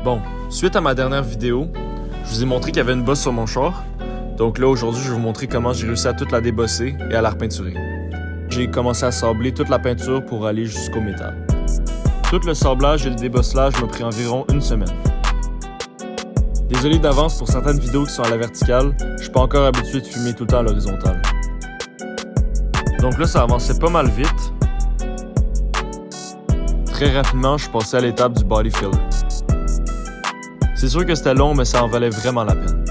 Bon, suite à ma dernière vidéo, je vous ai montré qu'il y avait une bosse sur mon char. Donc là, aujourd'hui, je vais vous montrer comment j'ai réussi à toute la débosser et à la repeinturer. J'ai commencé à sabler toute la peinture pour aller jusqu'au métal. Tout le sablage et le débosselage m'a pris environ une semaine. Désolé d'avance pour certaines vidéos qui sont à la verticale, je suis pas encore habitué de filmer tout le temps à l'horizontale. Donc là, ça avançait pas mal vite. Très rapidement, je suis passé à l'étape du body filler. C'est sûr que c'était long, mais ça en valait vraiment la peine.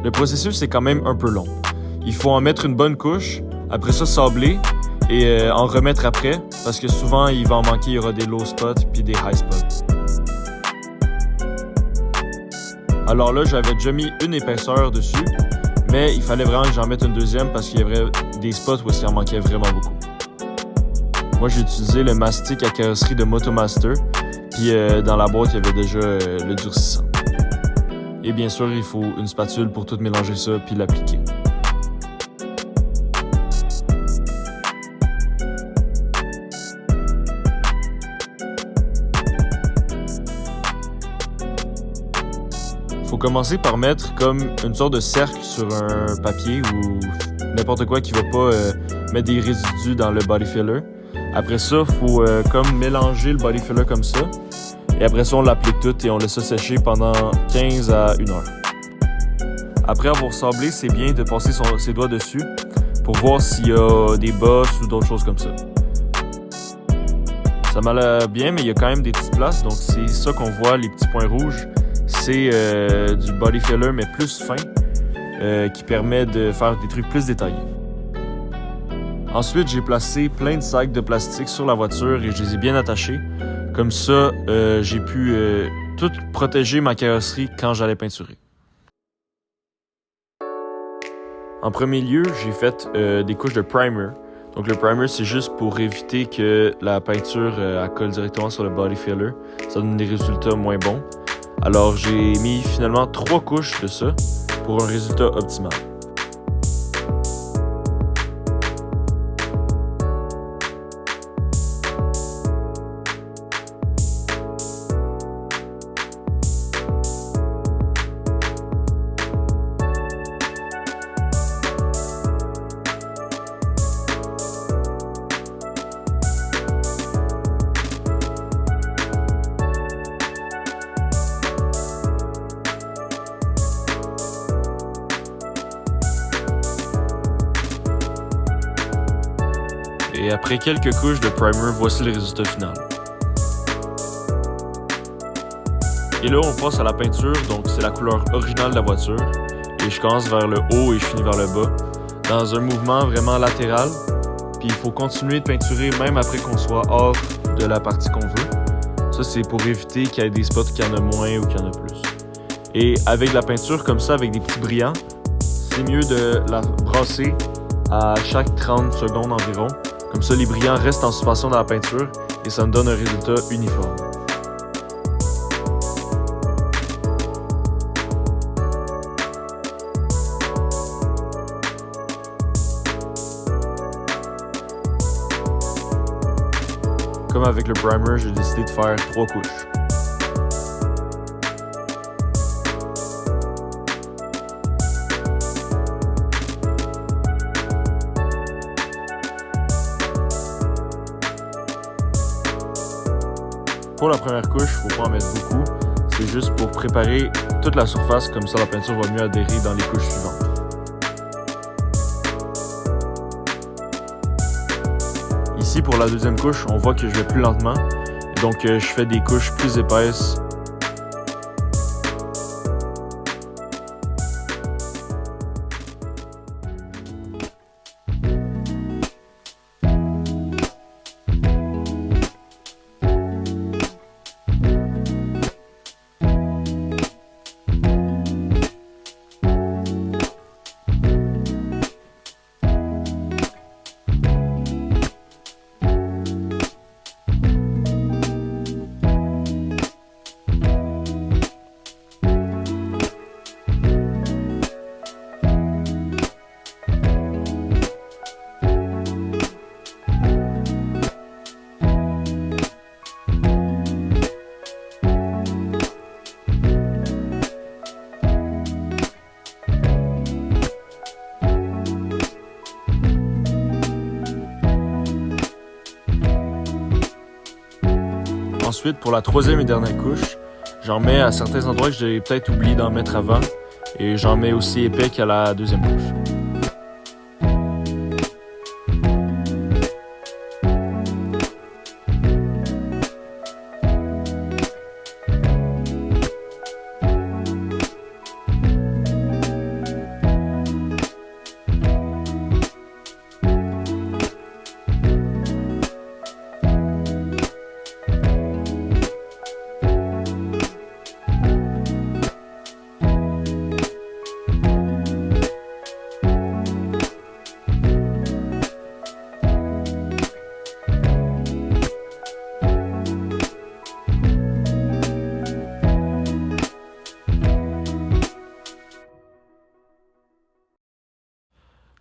Le processus est quand même un peu long. Il faut en mettre une bonne couche, après ça sabler et en remettre après, parce que souvent il va en manquer, il y aura des low spots puis des high spots. Alors là, j'avais déjà mis une épaisseur dessus, mais il fallait vraiment que j'en mette une deuxième parce qu'il y avait des spots où il en manquait vraiment beaucoup. Moi, j'ai utilisé le mastic à carrosserie de Motomaster, puis dans la boîte, il y avait déjà le durcissant. Et bien sûr, il faut une spatule pour tout mélanger ça puis l'appliquer. Faut commencer par mettre comme une sorte de cercle sur un papier ou n'importe quoi qui va pas mettre des résidus dans le body filler. Après ça, faut comme mélanger le body filler comme ça. Et après ça, on l'applique tout et on laisse ça sécher pendant 15 à 1 heure. Après avoir sablé, c'est bien de passer ses doigts dessus pour voir s'il y a des bosses ou d'autres choses comme ça. Ça m'a bien, mais il y a quand même des petites places, donc c'est ça qu'on voit, les petits points rouges. C'est du body filler, mais plus fin, qui permet de faire des trucs plus détaillés. Ensuite, j'ai placé plein de sacs de plastique sur la voiture et je les ai bien attachés. Comme ça, j'ai pu tout protéger ma carrosserie quand j'allais peinturer. En premier lieu, j'ai fait des couches de primer. Donc le primer, c'est juste pour éviter que la peinture colle directement sur le body filler. Ça donne des résultats moins bons. Alors j'ai mis finalement 3 couches de ça pour un résultat optimal. Et après quelques couches de primer, voici le résultat final. Et là, on passe à la peinture, donc c'est la couleur originale de la voiture. Et je commence vers le haut et je finis vers le bas, dans un mouvement vraiment latéral. Puis il faut continuer de peinturer même après qu'on soit hors de la partie qu'on veut. Ça, c'est pour éviter qu'il y ait des spots qu'il y en a moins ou qu'il y en a plus. Et avec la peinture comme ça, avec des petits brillants, c'est mieux de la brasser à chaque 30 secondes environ. Comme ça, les brillants restent en suspension dans la peinture et ça me donne un résultat uniforme. Comme avec le primer, j'ai décidé de faire 3 couches. Pour la première couche, il ne faut pas en mettre beaucoup. C'est juste pour préparer toute la surface, comme ça la peinture va mieux adhérer dans les couches suivantes. Ici, pour la deuxième couche, on voit que je vais plus lentement. Donc, je fais des couches plus épaisses. Ensuite, pour la troisième et dernière couche, j'en mets à certains endroits que j'ai peut-être oublié d'en mettre avant. Et j'en mets aussi épais qu'à la deuxième couche.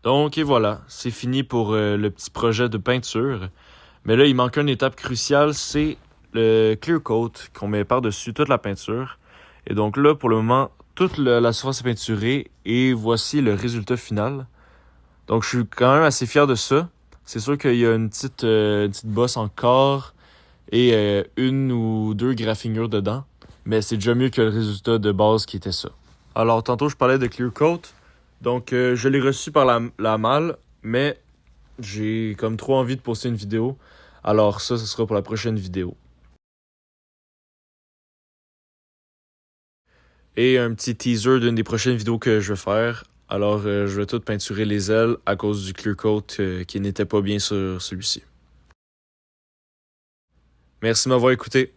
Donc, et voilà, c'est fini pour le petit projet de peinture. Mais là, il manque une étape cruciale, c'est le clear coat qu'on met par-dessus toute la peinture. Et donc là, pour le moment, toute la surface est peinturée et voici le résultat final. Donc, je suis quand même assez fier de ça. C'est sûr qu'il y a une petite bosse encore et une ou deux graffinures dedans. Mais c'est déjà mieux que le résultat de base qui était ça. Alors, tantôt, je parlais de clear coat. Donc, je l'ai reçu par la malle, mais j'ai comme trop envie de poster une vidéo. Alors ça, ce sera pour la prochaine vidéo. Et un petit teaser d'une des prochaines vidéos que je vais faire. Alors, je vais tout peinturer les ailes à cause du clear coat qui n'était pas bien sur celui-ci. Merci de m'avoir écouté.